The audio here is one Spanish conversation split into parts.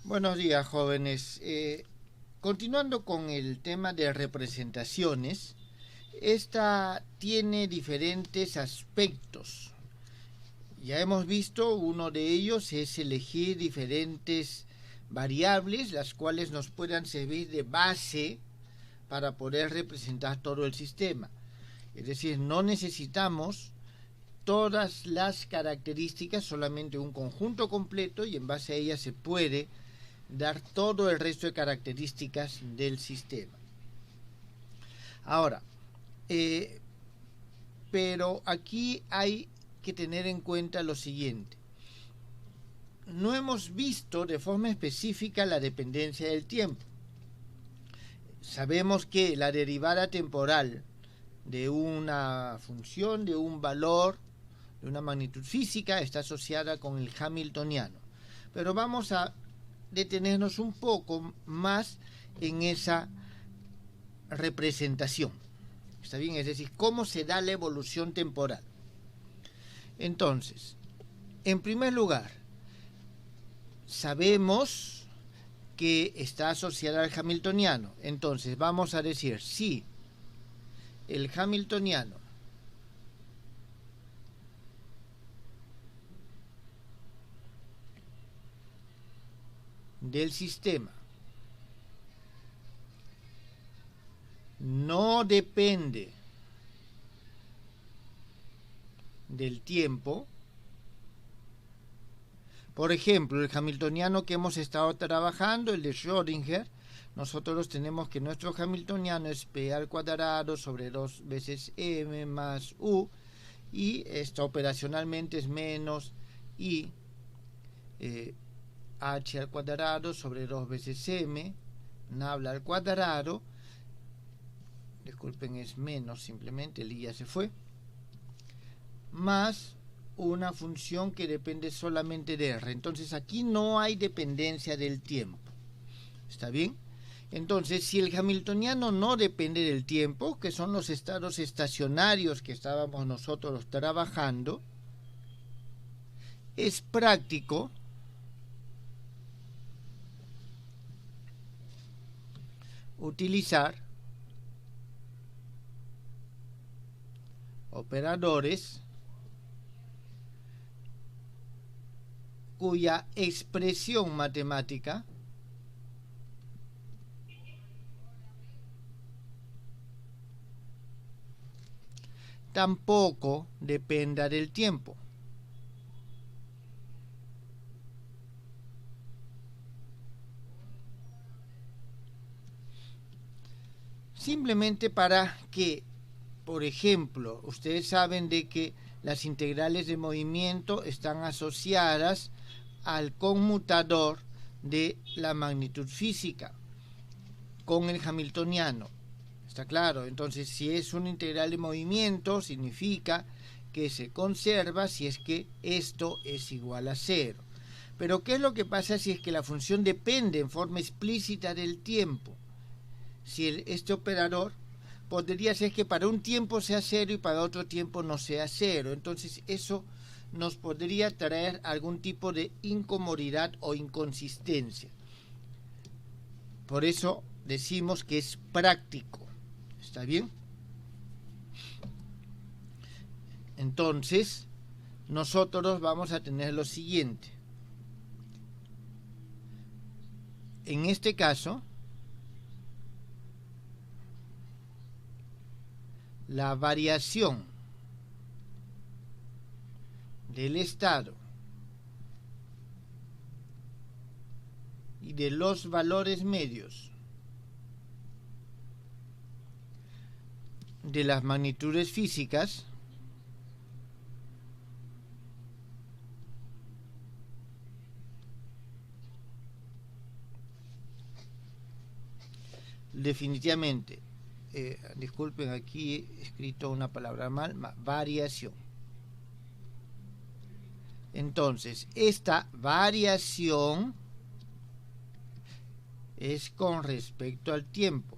Buenos días, jóvenes. Continuando con el tema de representaciones, esta tiene diferentes aspectos. Ya hemos visto, uno de ellos es elegir diferentes variables, las cuales nos puedan servir de base para poder representar todo el sistema. Es decir, no necesitamos todas las características, solamente un conjunto completo, y en base a ellas se puede dar todo el resto de características del sistema. Ahora, pero aquí hay que tener en cuenta lo siguiente. No hemos visto de forma específica la dependencia del tiempo. Sabemos que la derivada temporal de una función, de un valor, de una magnitud física, está asociada con el hamiltoniano. Pero vamos a detenernos un poco más en esa representación. ¿Está bien? Es decir, cómo se da la evolución temporal. Entonces, en primer lugar, sabemos que está asociada al hamiltoniano. Entonces, vamos a decir, si el hamiltoniano del sistema no depende del tiempo. Por ejemplo, el hamiltoniano que hemos estado trabajando, el de Schrödinger, nosotros tenemos que nuestro hamiltoniano es p al cuadrado sobre 2 veces m más u, y esto operacionalmente es menos i h al cuadrado sobre 2 veces m, nabla al cuadrado, disculpen, es menos, simplemente el i ya se fue, más una función que depende solamente de r. Entonces aquí no hay dependencia del tiempo. ¿Está bien? Entonces, si el hamiltoniano no depende del tiempo, que son los estados estacionarios que estábamos nosotros trabajando, es práctico utilizar operadores cuya expresión matemática tampoco dependa del tiempo. Simplemente para que, por ejemplo, ustedes saben de que las integrales de movimiento están asociadas al conmutador de la magnitud física con el hamiltoniano. ¿Está claro? Entonces, si es una integral de movimiento, significa que se conserva si es que esto es igual a 0. Pero, ¿qué es lo que pasa si es que la función depende en forma explícita del tiempo? Si este operador podría ser que para un tiempo sea 0 y para otro tiempo no sea 0. Entonces, eso nos podría traer algún tipo de incomodidad o inconsistencia. Por eso decimos que es práctico. ¿Está bien? Entonces, nosotros vamos a tener lo siguiente. En este caso, la variación del estado y de los valores medios de las magnitudes físicas definitivamente, disculpen, aquí he escrito una palabra mal, variación. Entonces, esta variación es con respecto al tiempo.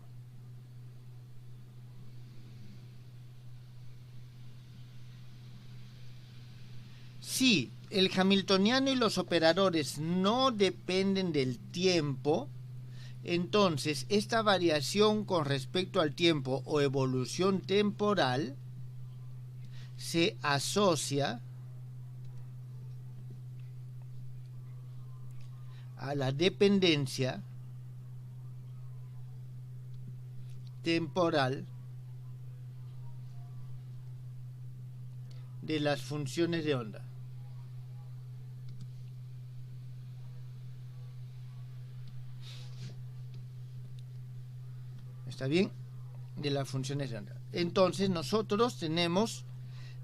Si el hamiltoniano y los operadores no dependen del tiempo, entonces esta variación con respecto al tiempo o evolución temporal se asocia a la dependencia temporal de las funciones de onda. ¿Está bien? De las funciones de onda. Entonces nosotros tenemos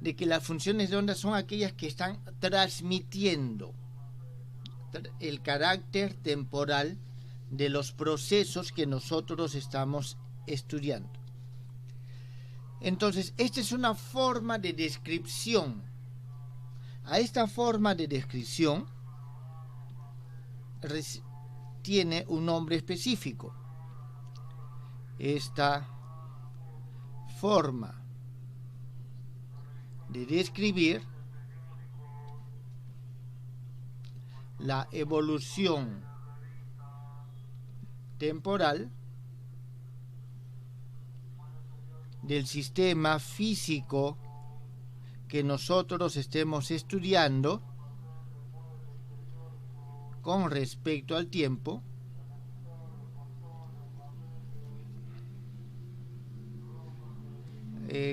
de que las funciones de onda son aquellas que están transmitiendo el carácter temporal de los procesos que nosotros estamos estudiando. Entonces, esta es una forma de descripción. A esta forma de descripción tiene un nombre específico. Esta forma de describir la evolución temporal del sistema físico que nosotros estemos estudiando con respecto al tiempo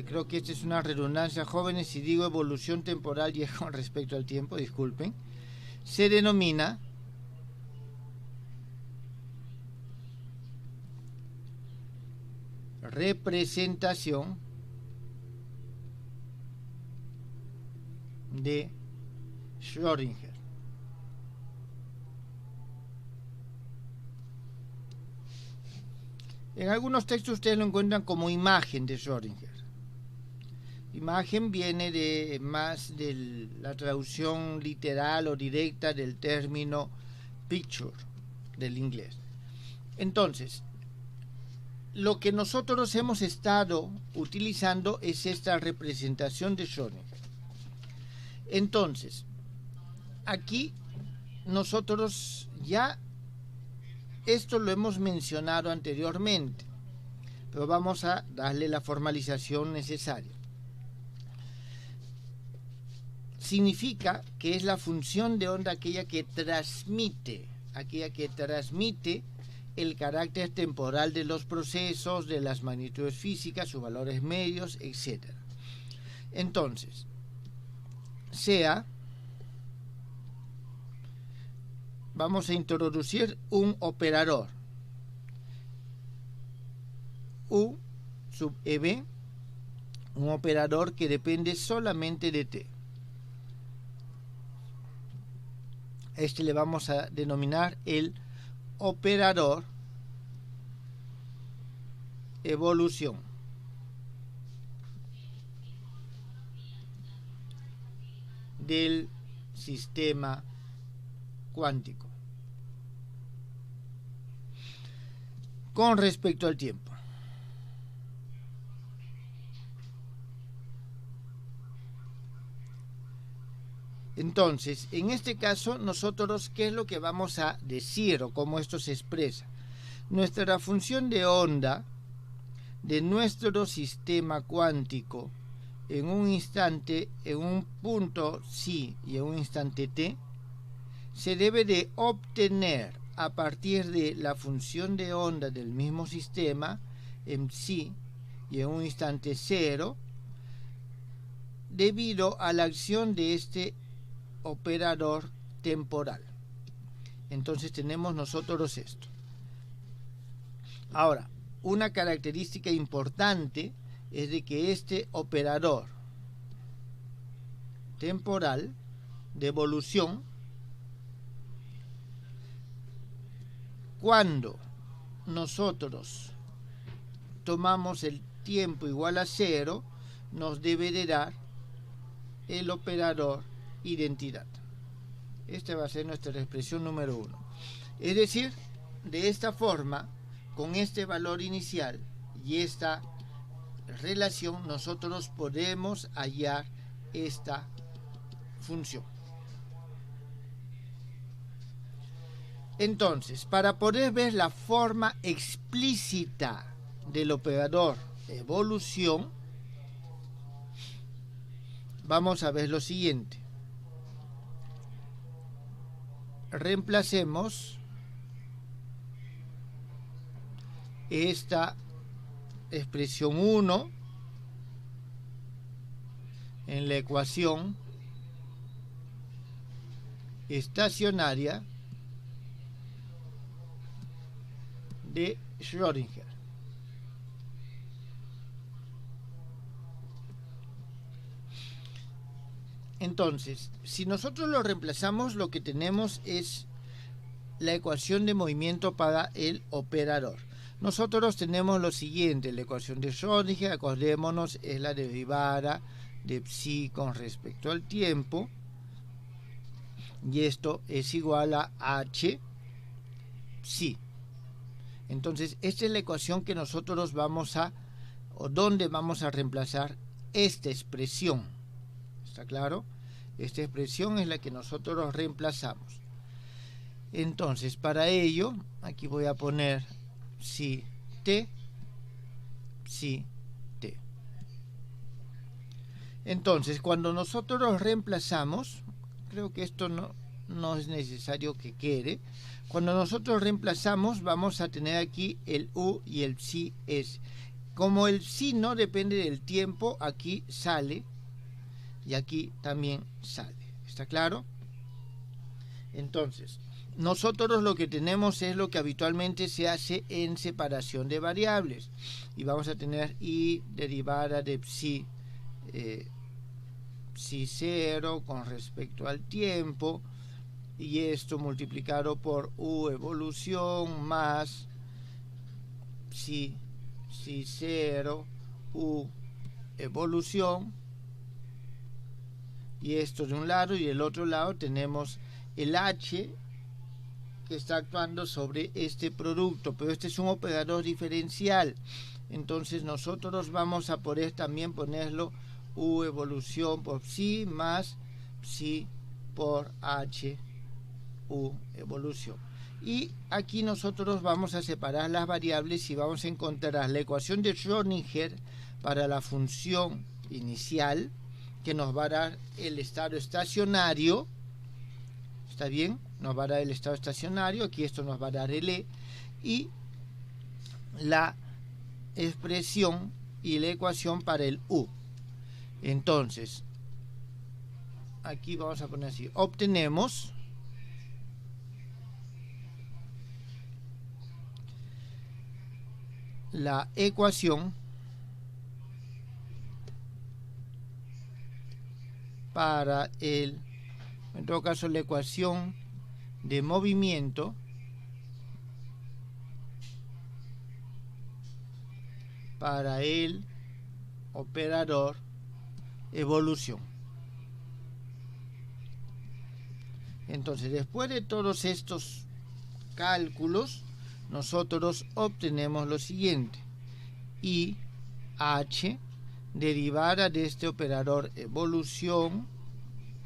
creo que esta es una redundancia, jóvenes, si digo evolución temporal y con respecto al tiempo, disculpen, se denomina representación de Schrödinger. En algunos textos ustedes lo encuentran como imagen de Schrödinger. Imagen viene de más de la traducción literal o directa del término picture del inglés. Entonces, lo que nosotros hemos estado utilizando es esta representación de Schrödinger. Entonces, aquí nosotros ya esto lo hemos mencionado anteriormente, pero vamos a darle la formalización necesaria. Significa que es la función de onda aquella que transmite el carácter temporal de los procesos, de las magnitudes físicas, sus valores medios, etc. Entonces, vamos a introducir un operador U sub EB, un operador que depende solamente de T. Este le vamos a denominar el operador evolución. Del sistema cuántico con respecto al tiempo. Entonces, en este caso, nosotros, ¿qué es lo que vamos a decir o cómo esto se expresa? Nuestra función de onda de nuestro sistema cuántico en un instante, en un punto psi y en un instante t, se debe de obtener a partir de la función de onda del mismo sistema en psi y en un instante cero, debido a la acción de este operador temporal. Entonces tenemos nosotros esto. Ahora, una característica importante es de que este operador temporal de evolución, cuando nosotros tomamos el tiempo igual a 0, nos debe de dar el operador identidad. Esta va a ser nuestra expresión número 1. Es decir, de esta forma, con este valor inicial y esta relación, nosotros podemos hallar esta función. Entonces, para poder ver la forma explícita del operador evolución, vamos a ver lo siguiente. Reemplacemos esta expresión 1 en la ecuación estacionaria de Schrödinger. Entonces, si nosotros lo reemplazamos, lo que tenemos es la ecuación de movimiento para el operador. Nosotros tenemos lo siguiente: la ecuación de Schrödinger, acordémonos, es la derivada de psi con respecto al tiempo, y esto es igual a h psi. Entonces, esta es la ecuación que nosotros vamos a, o donde vamos a reemplazar esta expresión. ¿Está claro? Esta expresión es la que nosotros reemplazamos. Entonces, para ello, aquí voy a poner psi t, psi t. Entonces, cuando nosotros reemplazamos, creo que esto no es necesario que quede. Cuando nosotros reemplazamos, vamos a tener aquí el u y el psi s. Como el psi no depende del tiempo, aquí sale y aquí también sale. ¿Está claro? Entonces, nosotros lo que tenemos es lo que habitualmente se hace en separación de variables. Y vamos a tener i derivada de psi 0 con respecto al tiempo, y esto multiplicado por u evolución más psi 0 u evolución, y esto de un lado, y del otro lado tenemos el h que está actuando sobre este producto, pero este es un operador diferencial. Entonces nosotros vamos a poder también ponerlo u evolución por psi más psi por h u evolución. Y aquí nosotros vamos a separar las variables y vamos a encontrar la ecuación de Schrödinger para la función inicial, que nos va a dar el estado estacionario. ¿Está bien? Nos va a dar el estado estacionario. Aquí esto nos va a dar el E. Y la expresión y la ecuación para el U. Entonces, aquí vamos a poner así. Obtenemos la ecuación para el, en todo caso, la ecuación de movimiento para el operador evolución. Entonces, después de todos estos cálculos, nosotros obtenemos lo siguiente: i h derivada de este operador evolución,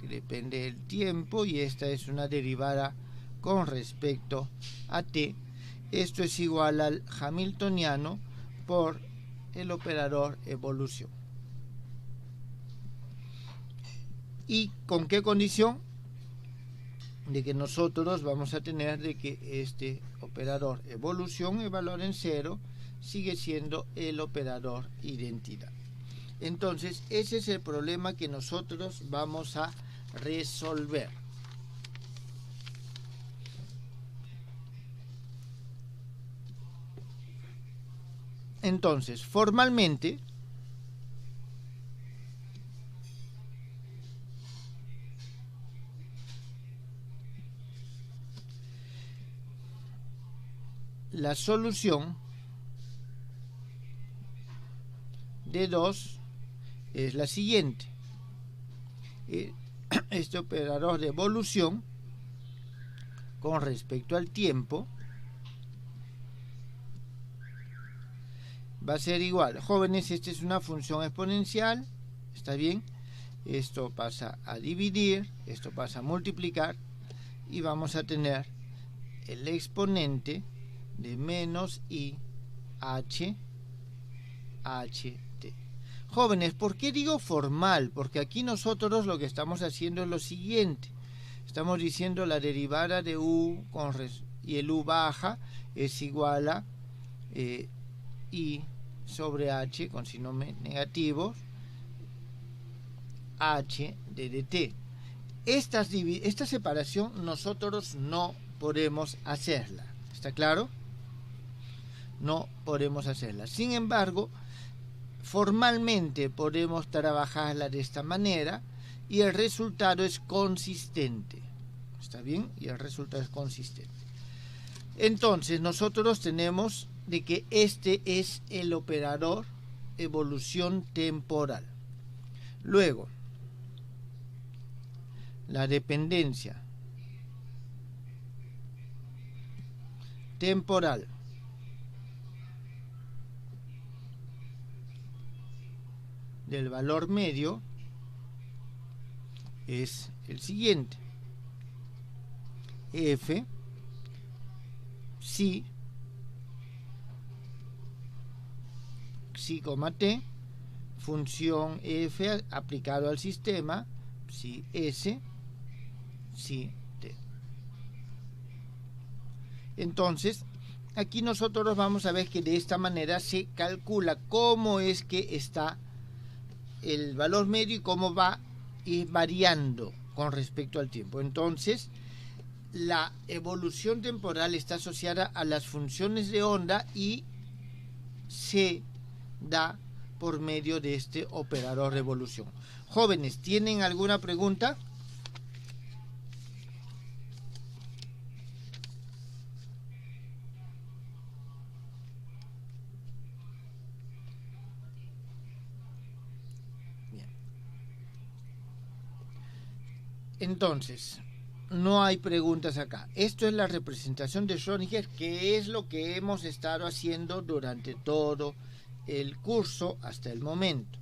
que depende del tiempo, y esta es una derivada con respecto a t. Esto es igual al hamiltoniano por el operador evolución. ¿Y con qué condición? De que nosotros vamos a tener de que este operador evolución, el valor en 0, sigue siendo el operador identidad. Entonces, ese es el problema que nosotros vamos a resolver. Entonces, formalmente, la solución de 2 es la siguiente. Este operador de evolución con respecto al tiempo va a ser igual. Jóvenes, esta es una función exponencial, ¿está bien? Esto pasa a dividir, esto pasa a multiplicar, y vamos a tener el exponente de menos I H T. Jóvenes, ¿por qué digo formal? Porque aquí nosotros lo que estamos haciendo es lo siguiente. Estamos diciendo la derivada de U y el U baja es igual a I sobre H con signo negativo H de dt. Esta separación nosotros no podemos hacerla. ¿Está claro? No podemos hacerla. Sin embargo, formalmente podemos trabajarla de esta manera y el resultado es consistente. ¿Está bien? Y el resultado es consistente. Entonces, nosotros tenemos de que este es el operador evolución temporal. Luego, la dependencia temporal del valor medio es el siguiente: f si t, función f aplicado al sistema, si s, si t. Entonces, aquí nosotros vamos a ver que de esta manera se calcula cómo es que está el valor medio y cómo va a ir variando con respecto al tiempo. Entonces, la evolución temporal está asociada a las funciones de onda y se da por medio de este operador de evolución. Jóvenes, ¿tienen alguna pregunta? Bien. Entonces, no hay preguntas acá. Esto es la representación de Schrödinger, que es lo que hemos estado haciendo durante todo el curso hasta el momento.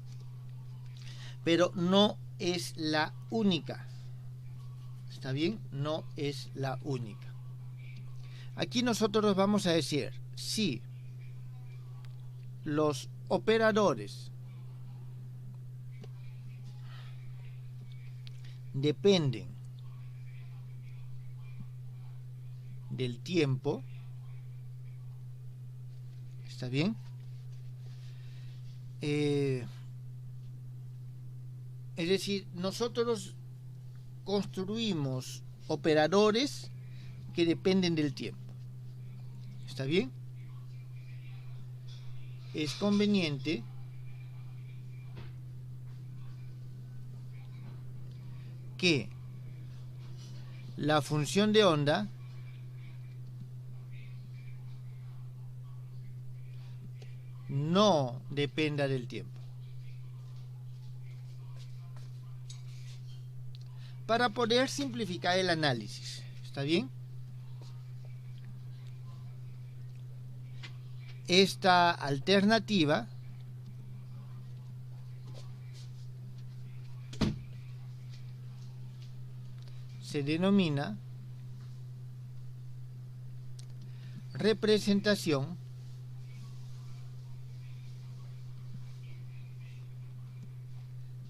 Pero no es la única. ¿Está bien? No es la única. Aquí nosotros vamos a decir si los operadores dependen del tiempo, ¿está bien? Es decir, nosotros construimos operadores que dependen del tiempo. ¿Está bien? Es conveniente que la función de onda no dependa del tiempo. Para poder simplificar el análisis, ¿está bien? Esta alternativa se denomina representación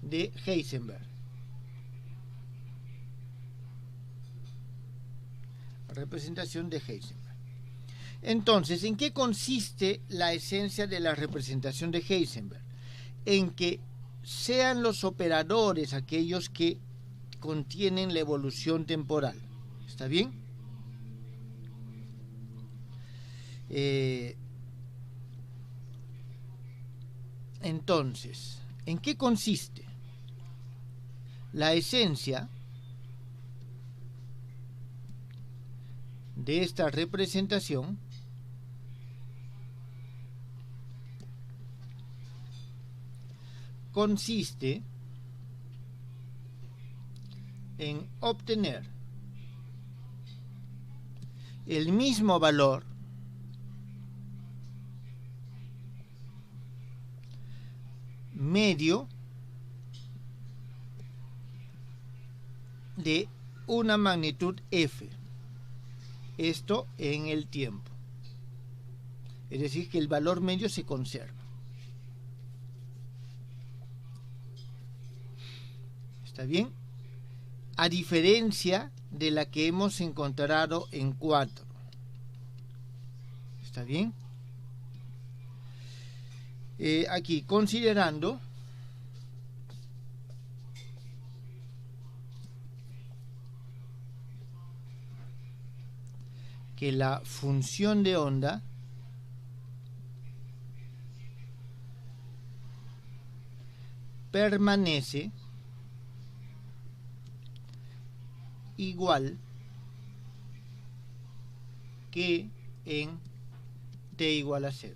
de Heisenberg. Representación de Heisenberg. Entonces, ¿en qué consiste la esencia de la representación de Heisenberg? En que sean los operadores aquellos que contienen la evolución temporal. ¿Está bien? Entonces, ¿en qué consiste? La esencia de esta representación consiste en obtener el mismo valor medio de una magnitud f. esto en el tiempo. Es decir, que el valor medio se conserva. ¿Está bien? A diferencia de la que hemos encontrado en 4. ¿Está bien? Aquí, considerando que la función de onda permanece igual que en t igual a 0.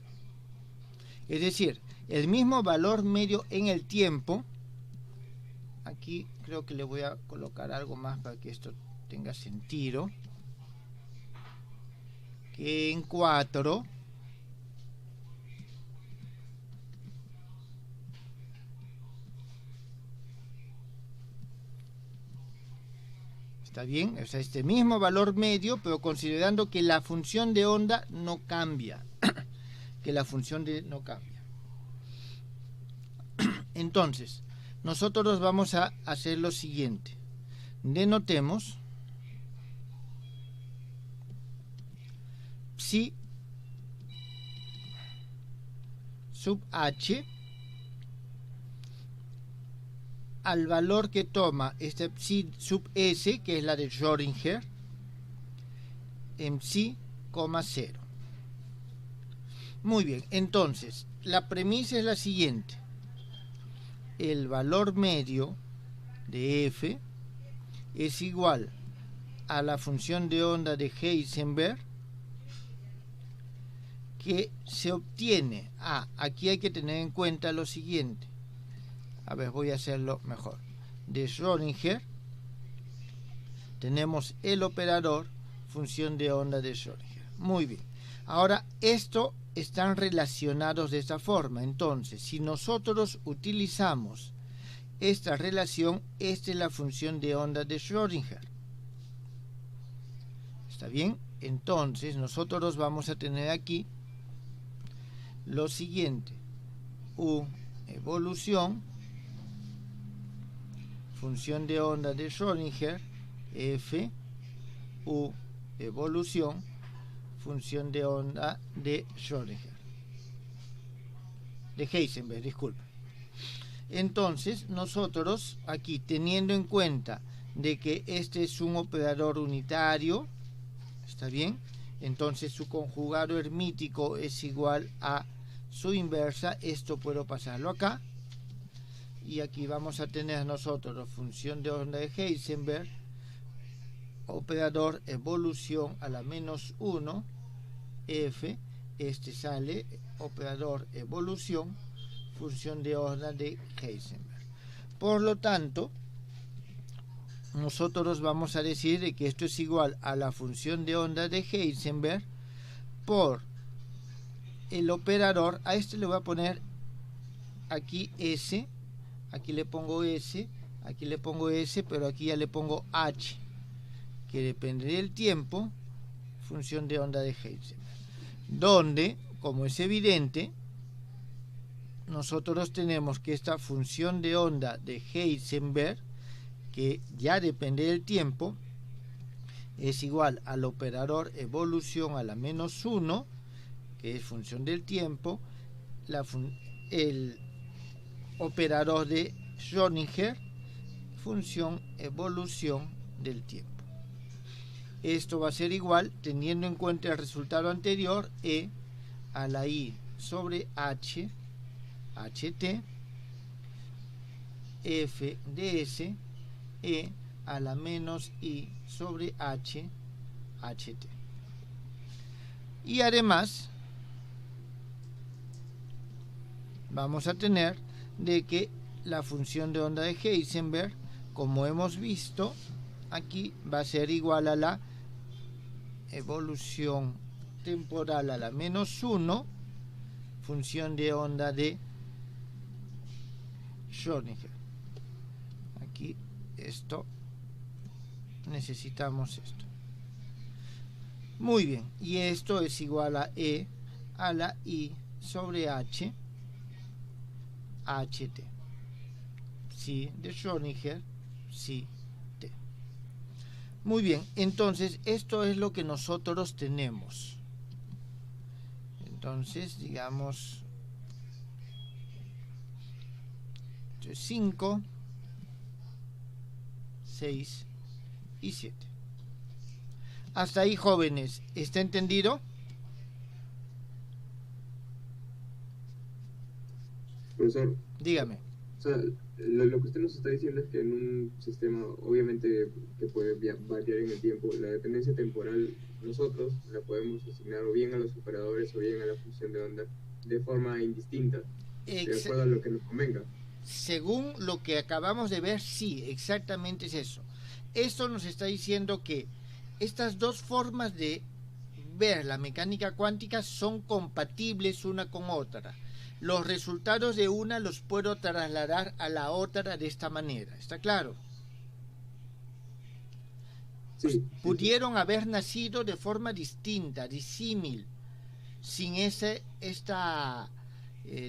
Es decir, el mismo valor medio en el tiempo. Aquí creo que le voy a colocar algo más para que esto tenga sentido. Que en 4 ¿está bien? O sea, este mismo valor medio, pero considerando que la función de onda no cambia. Que la función de no cambia. Entonces, nosotros vamos a hacer lo siguiente. Denotemos psi sub h al valor que toma este psi sub s, que es la de Schrödinger, en psi, 0. Muy bien, entonces, la premisa es la siguiente. El valor medio de f es igual a la función de onda de Heisenberg, que se obtiene. Aquí hay que tener en cuenta lo siguiente. A ver, voy a hacerlo mejor. De Schrödinger tenemos el operador función de onda de Schrödinger. Muy bien. Ahora, esto están relacionados de esta forma. Entonces, si nosotros utilizamos esta relación, esta es la función de onda de Schrödinger. ¿Está bien? Entonces, nosotros vamos a tener aquí lo siguiente. U evolución, función de onda de Schrödinger, F, U evolución, función de onda de Schrödinger. De Heisenberg, disculpe. Entonces, nosotros aquí, teniendo en cuenta de que este es un operador unitario, ¿está bien? Entonces su conjugado hermítico es igual a su inversa. Esto puedo pasarlo acá. Y aquí vamos a tener nosotros función de onda de Heisenberg, operador evolución a la menos 1, F, este sale operador evolución, función de onda de Heisenberg. Por lo tanto, nosotros vamos a decir de que esto es igual a la función de onda de Heisenberg por el operador. A este le voy a poner aquí S, aquí le pongo S, aquí le pongo S, pero aquí ya le pongo H, que depende del tiempo, función de onda de Heisenberg. Donde, como es evidente, nosotros tenemos que esta función de onda de Heisenberg, que ya depende del tiempo, es igual al operador evolución a la menos 1, que es función del tiempo, el operador de Schrödinger, función evolución del tiempo. Esto va a ser igual, teniendo en cuenta el resultado anterior, E a la I sobre H, HT, F de S, E a la menos I sobre H, HT. Y además, vamos a tener de que la función de onda de Heisenberg, como hemos visto, aquí va a ser igual a la evolución temporal a la menos 1, función de onda de Schrödinger. Aquí esto, necesitamos esto. Muy bien, y esto es igual a E a la I sobre H, HT. Sí, de Schrödinger, sí, T. Muy bien, entonces esto es lo que nosotros tenemos. Entonces, digamos, 5, 6 y 7. Hasta ahí, jóvenes, ¿está entendido? Profesor, Dígame. o sea, lo que usted nos está diciendo es que en un sistema, obviamente, que puede variar en el tiempo, la dependencia temporal nosotros la podemos asignar o bien a los operadores o bien a la función de onda de forma indistinta, de Ex acuerdo a lo que nos convenga. Según lo que acabamos de ver, sí, exactamente es eso. Esto nos está diciendo que estas dos formas de ver la mecánica cuántica son compatibles una con otra. Los resultados de una los puedo trasladar a la otra de esta manera. ¿Está claro? Sí, sí, sí. Pudieron haber nacido de forma distinta, disímil, sin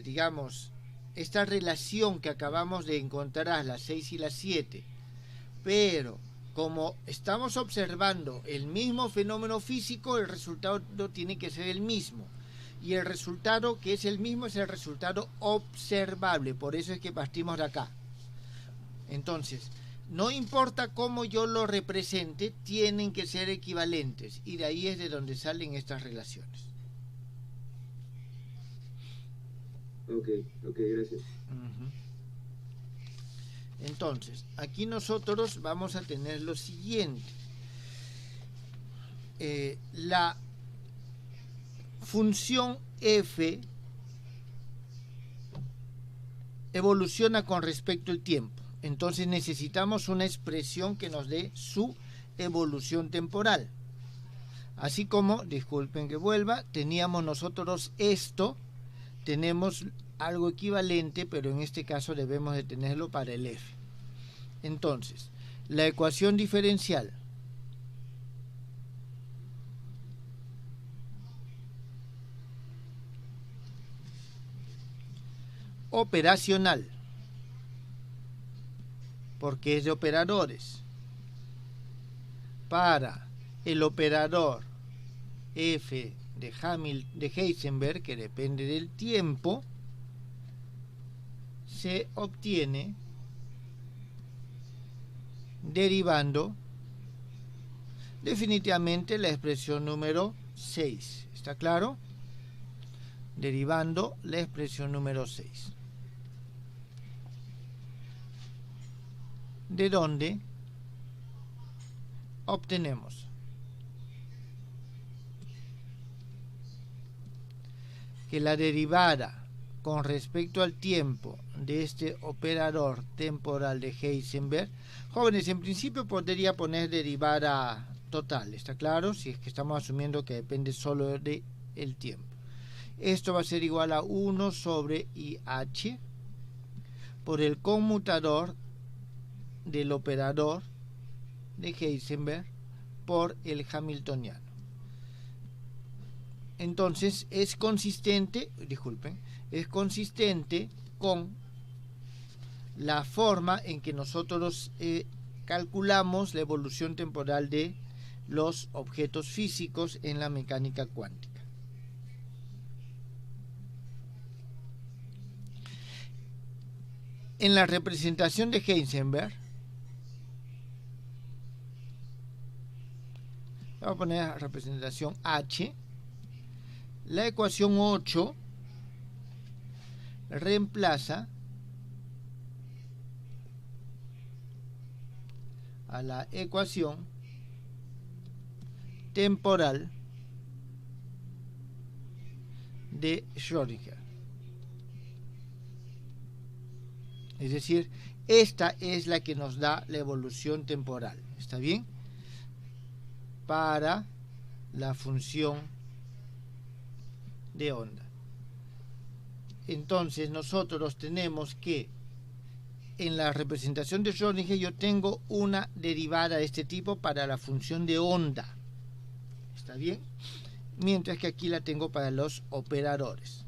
digamos, esta relación que acabamos de encontrar, las 6 y las 7. Pero como estamos observando el mismo fenómeno físico, el resultado tiene que ser el mismo. Y el resultado que es el mismo es el resultado observable. Por eso es que partimos de acá. Entonces, no importa cómo yo lo represente, tienen que ser equivalentes. Y de ahí es de donde salen estas relaciones. Ok, gracias. Entonces, aquí nosotros vamos a tener lo siguiente. La función f evoluciona con respecto al tiempo. Entonces necesitamos una expresión que nos dé su evolución temporal. Así como, disculpen que vuelva, teníamos nosotros esto, tenemos algo equivalente, pero en este caso debemos de tenerlo para el f. Entonces, la ecuación diferencial operacional, porque es de operadores, para el operador f de Heisenberg, que depende del tiempo, se obtiene derivando definitivamente la expresión número 6. ¿Está claro? Derivando la expresión número 6. De donde obtenemos que la derivada con respecto al tiempo de este operador temporal de Heisenberg, jóvenes, en principio podría poner derivada total, ¿está claro? Si es que estamos asumiendo que depende solo del tiempo. Esto va a ser igual a 1 sobre IH por el conmutador del operador de Heisenberg por el hamiltoniano. Entonces es consistente con la forma en que nosotros calculamos la evolución temporal de los objetos físicos en la mecánica cuántica. En la representación de Heisenberg, vamos a poner la representación H, la ecuación 8 reemplaza a la ecuación temporal de Schrödinger. Es decir, esta es la que nos da la evolución temporal. ¿Está bien? Para la función de onda. Entonces nosotros tenemos que en la representación de Schrödinger yo tengo una derivada de este tipo para la función de onda. ¿Está bien? Mientras que aquí la tengo para los operadores.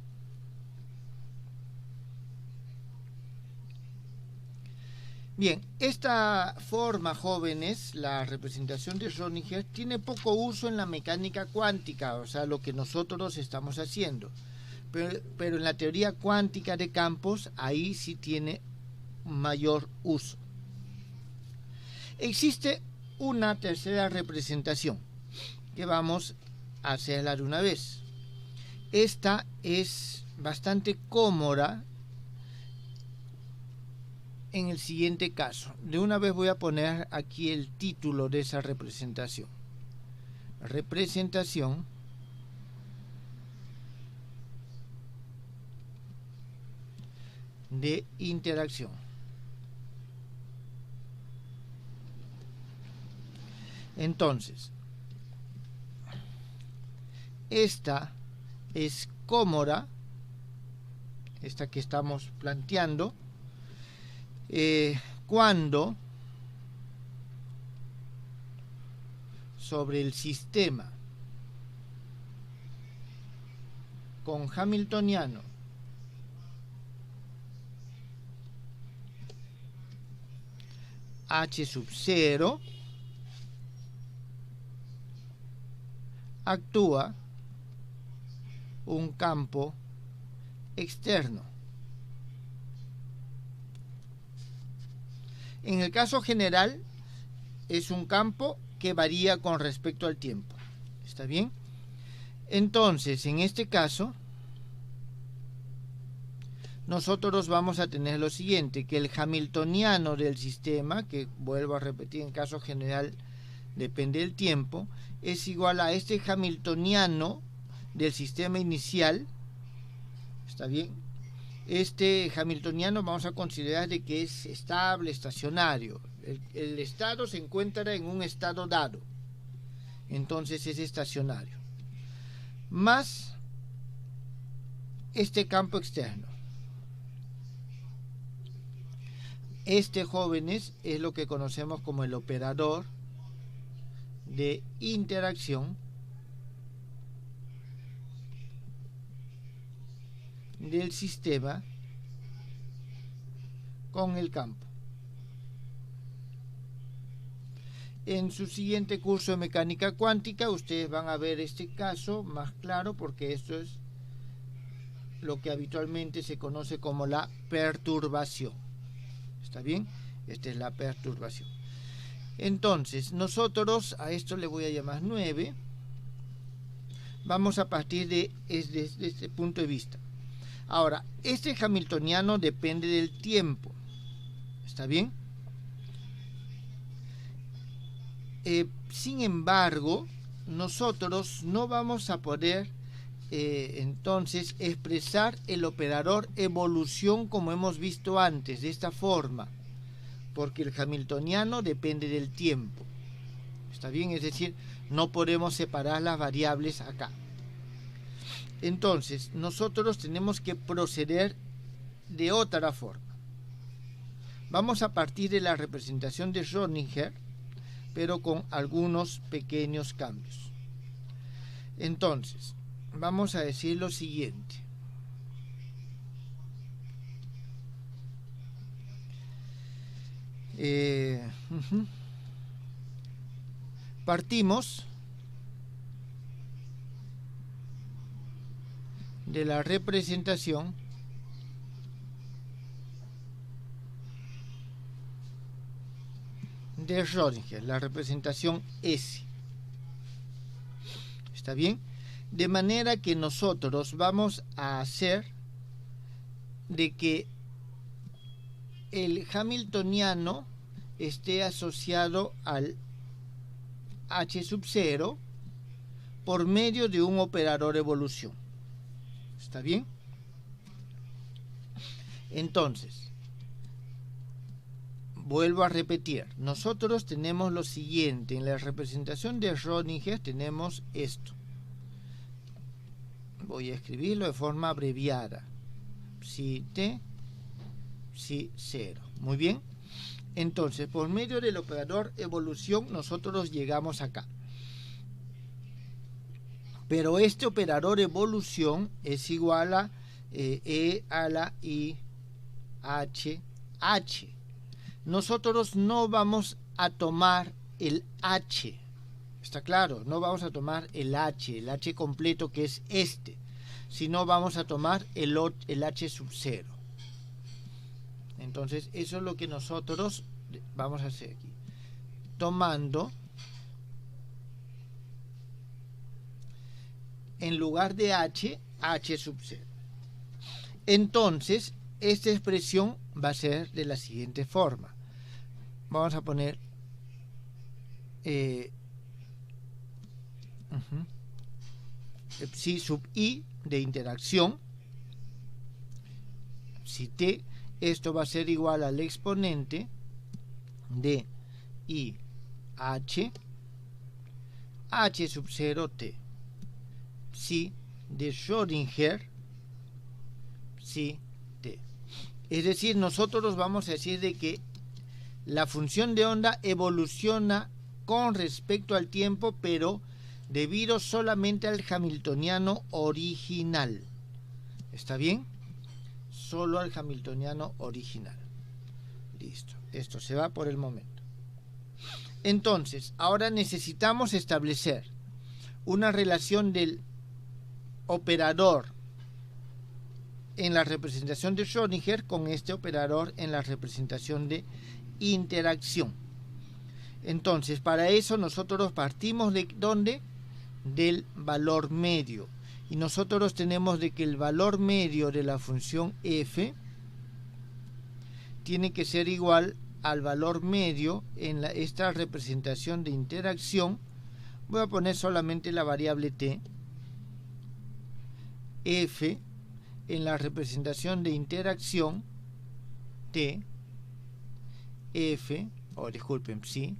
Bien, esta forma, jóvenes, la representación de Schrödinger, tiene poco uso en la mecánica cuántica, o sea, lo que nosotros estamos haciendo. Pero en la teoría cuántica de campos, ahí sí tiene mayor uso. Existe una tercera representación, que vamos a hacerla de una vez. Esta es bastante cómoda en el siguiente caso. De una vez voy a poner aquí el título de esa representación. Representación de interacción. Entonces, esta es cómoda, esta que estamos planteando, cuando sobre el sistema con hamiltoniano H sub 0 actúa un campo externo. En el caso general es un campo que varía con respecto al tiempo. ¿Está bien? Entonces, en este caso, nosotros vamos a tener lo siguiente, que el hamiltoniano del sistema, que vuelvo a repetir, en caso general depende del tiempo, es igual a este hamiltoniano del sistema inicial. ¿Está bien? Este hamiltoniano vamos a considerar de que es estable, estacionario. El estado se encuentra en un estado dado, entonces es estacionario, más este campo externo. Este, jóvenes, es lo que conocemos como el operador de interacción del sistema con el campo. En su siguiente curso de mecánica cuántica ustedes van a ver este caso más claro, porque esto es lo que habitualmente se conoce como la perturbación. ¿Está bien? Esta es la perturbación. Entonces, nosotros a esto le voy a llamar 9. Vamos a partir de este punto de vista. Ahora, este hamiltoniano depende del tiempo. ¿Está bien? Sin embargo, nosotros no vamos a poder entonces expresar el operador evolución como hemos visto antes, de esta forma, porque el hamiltoniano depende del tiempo. ¿Está bien? Es decir, no podemos separar las variables acá. Entonces, nosotros tenemos que proceder de otra forma. Vamos a partir de la representación de Schrödinger, pero con algunos pequeños cambios. Entonces, vamos a decir lo siguiente. Partimos de la representación de Schrödinger, la representación S. ¿Está bien? De manera que nosotros vamos a hacer de que el hamiltoniano esté asociado al H sub 0 por medio de un operador evolución. ¿Está bien? Entonces, vuelvo a repetir, nosotros tenemos lo siguiente, en la representación de Schrödinger tenemos esto. Voy a escribirlo de forma abreviada. Si t, si 0. Muy bien. Entonces, por medio del operador evolución, nosotros llegamos acá. Pero este operador evolución es igual a E a la I H H. Nosotros no vamos a tomar el H, está claro, no vamos a tomar el H completo, que es este, sino vamos a tomar el H sub 0. Entonces eso es lo que nosotros vamos a hacer aquí, tomando en lugar de H sub 0. Entonces esta expresión va a ser de la siguiente forma. Vamos a poner psi sub i de interacción, si t, esto va a ser igual al exponente de i h sub 0 t, psi de Schrödinger, psi t. Es decir, nosotros vamos a decir de que la función de onda evoluciona con respecto al tiempo, pero debido solamente al hamiltoniano original. ¿Está bien? Solo al hamiltoniano original. Listo. Esto se va por el momento. Entonces, ahora necesitamos establecer una relación del operador en la representación de Schrödinger con este operador en la representación de interacción. Entonces, para eso nosotros partimos de ¿dónde? Del valor medio. Y nosotros tenemos de que el valor medio de la función f tiene que ser igual al valor medio en esta representación de interacción. Voy a poner solamente la variable t, f en la representación de interacción t, f, o disculpen, psi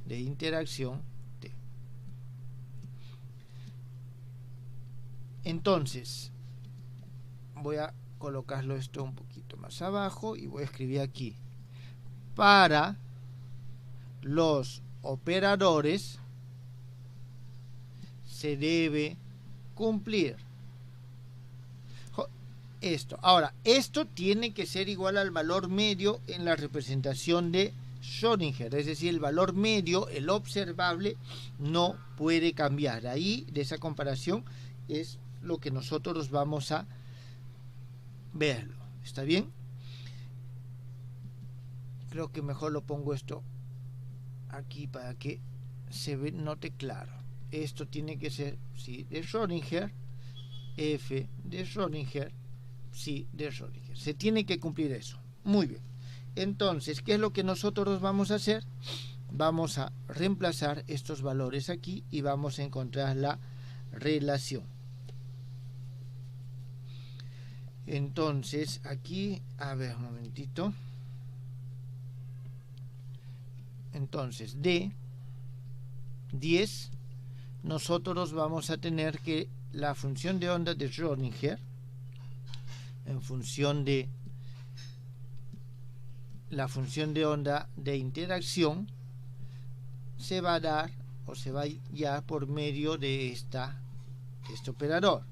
de interacción t. Entonces voy a colocarlo esto un poquito más abajo y voy a escribir aquí: para los operadores se debe cumplir esto. Ahora, esto tiene que ser igual al valor medio en la representación de Schrödinger, es decir, el valor medio, el observable, no puede cambiar. Ahí, de esa comparación, es lo que nosotros vamos a verlo. ¿Está bien? Creo que mejor lo pongo esto aquí para que se note claro. Esto tiene que ser psi de Schrödinger, f de Schrödinger, psi de Schrödinger. Se tiene que cumplir eso. Muy bien. Entonces, ¿qué es lo que nosotros vamos a hacer? Vamos a reemplazar estos valores aquí y vamos a encontrar la relación. Entonces, aquí, a ver, un momentito. Entonces, de 10, nosotros vamos a tener que la función de onda de Schrödinger, en función de la función de onda de interacción, se va a dar o se va a hallar por medio de este operador.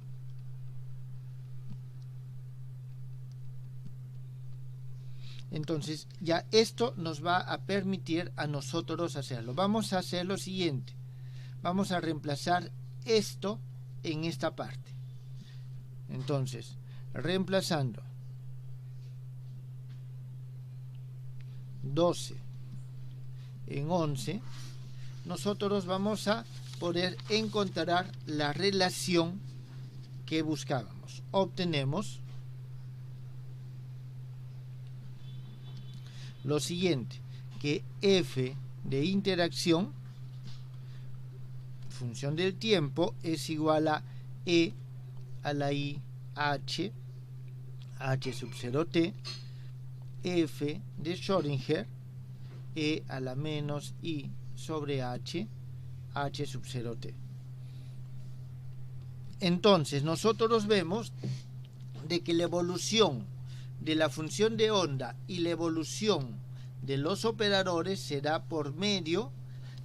Entonces ya esto nos va a permitir a nosotros hacerlo. Vamos a hacer lo siguiente: vamos a reemplazar esto en esta parte. Entonces, reemplazando 12 en 11, nosotros vamos a poder encontrar la relación que buscábamos. Obtenemos lo siguiente, que f de interacción, función del tiempo, es igual a e a la i h sub 0t, f de Schrödinger, e a la menos i sobre h sub 0t. Entonces nosotros vemos de que la evolución de la función de onda y la evolución de los operadores será por medio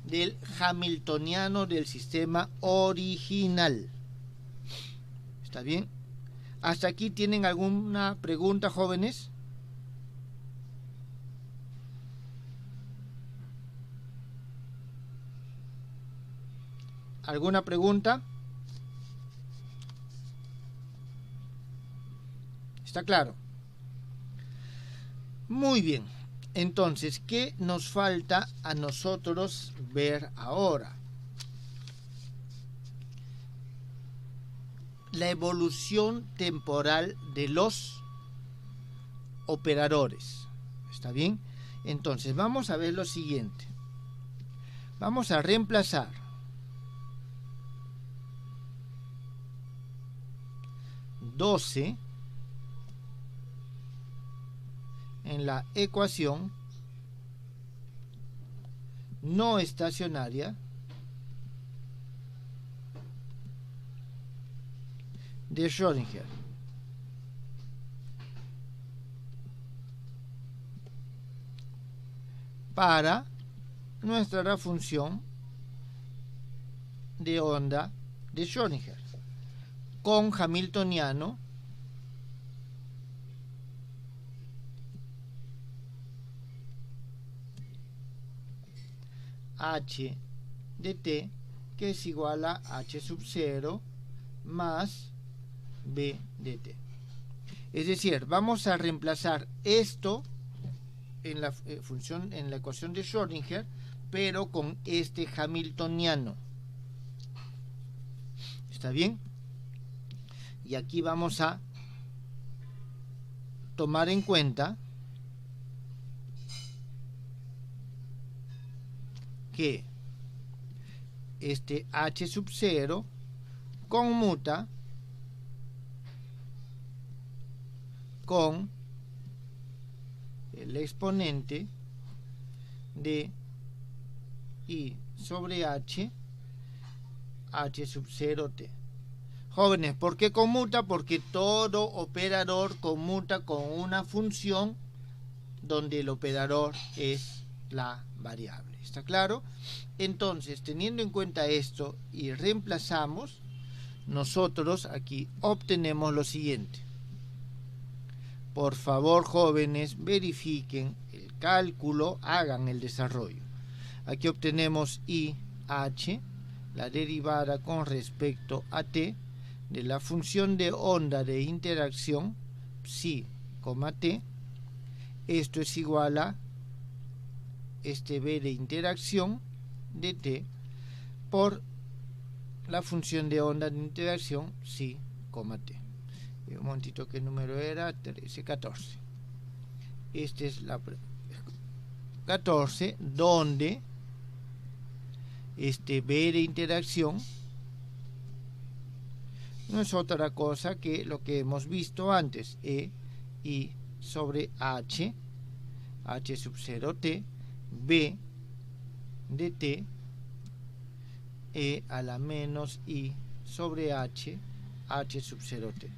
del hamiltoniano del sistema original. ¿Está bien? ¿Hasta aquí tienen alguna pregunta, jóvenes? ¿Alguna pregunta? ¿Está claro? Muy bien. Entonces, ¿qué nos falta a nosotros ver ahora? La evolución temporal de los operadores. ¿Está bien? Entonces, vamos a ver lo siguiente. Vamos a reemplazar 12 en la ecuación no estacionaria de Schrödinger. Para nuestra función de onda de Schrödinger con hamiltoniano h de t, que es igual a h sub 0 más b de t. Es decir, vamos a reemplazar esto en la función, en la ecuación de Schrödinger, pero con este hamiltoniano. ¿Está bien? Y aquí vamos a tomar en cuenta que este h sub 0 conmuta con el exponente de i sobre h sub 0t. Jóvenes, ¿por qué conmuta? Porque todo operador conmuta con una función donde el operador es la variable. ¿Está claro? Entonces, teniendo en cuenta esto y reemplazamos, nosotros aquí obtenemos lo siguiente. Por favor, jóvenes, verifiquen el cálculo, hagan el desarrollo. Aquí obtenemos IH, la derivada con respecto a t, de la función de onda de interacción psi, t. Esto es igual a este b de interacción de t por la función de onda de interacción psi, t. Un momentito, ¿qué número era? 13, 14. Este es la 14, donde este b de interacción no es otra cosa que lo que hemos visto antes, i sobre h sub 0t, b de t, a la menos i sobre h sub 0t.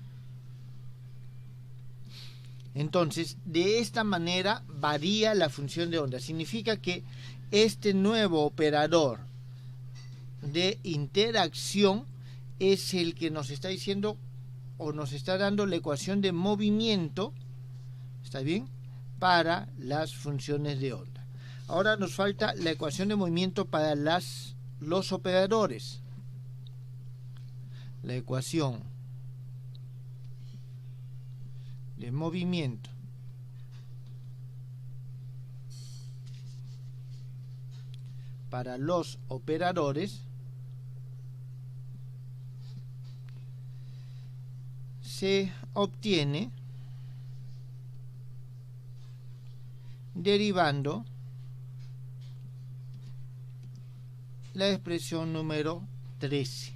Entonces, de esta manera varía la función de onda. Significa que este nuevo operador de interacción es el que nos está diciendo o nos está dando la ecuación de movimiento, ¿está bien?, para las funciones de onda. Ahora nos falta la ecuación de movimiento para los operadores. La ecuación de movimiento para los operadores se obtiene derivando la expresión número 13.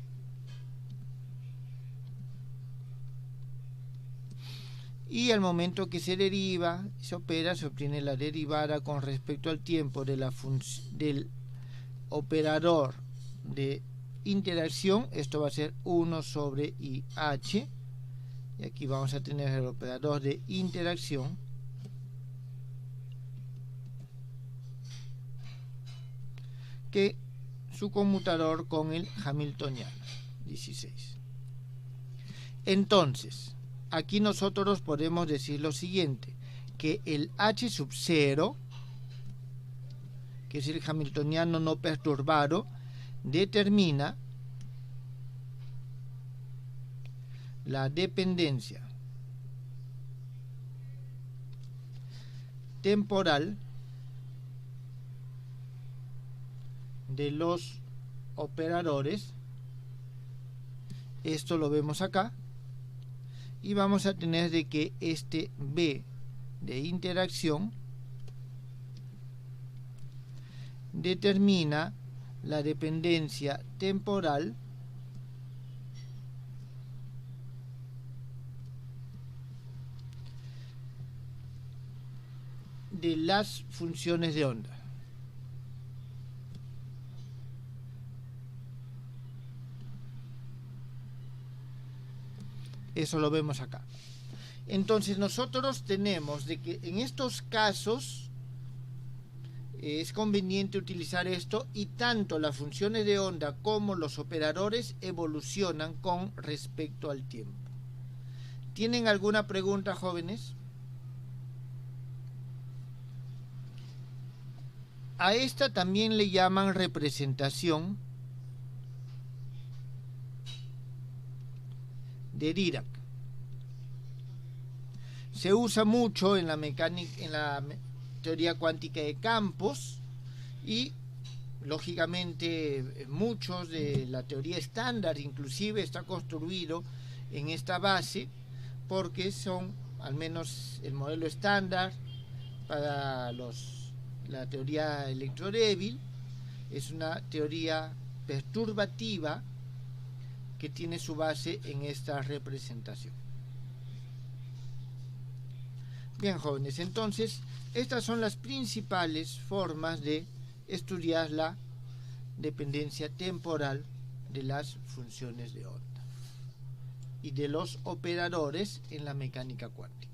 Y al momento que se deriva, se opera, se obtiene la derivada con respecto al tiempo de del operador de interacción. Esto va a ser 1 sobre IH. Y aquí vamos a tener el operador de interacción que su conmutador con el hamiltoniano, 16. Entonces, aquí nosotros podemos decir lo siguiente, que el H sub 0, que es el hamiltoniano no perturbado, determina la dependencia temporal de los operadores. Esto lo vemos acá, y vamos a tener de que este B de interacción determina la dependencia temporal de las funciones de onda. Eso lo vemos acá. Entonces nosotros tenemos de que en estos casos es conveniente utilizar esto, y tanto las funciones de onda como los operadores evolucionan con respecto al tiempo. ¿Tienen alguna pregunta, jóvenes? A esta también le llaman representación de Dirac. Se usa mucho en la mecánica, en la teoría cuántica de campos, y lógicamente muchos de la teoría estándar inclusive está construido en esta base, porque son, al menos el modelo estándar para la teoría electrodébil, es una teoría perturbativa que tiene su base en esta representación. Bien, jóvenes, entonces estas son las principales formas de estudiar la dependencia temporal de las funciones de onda y de los operadores en la mecánica cuántica.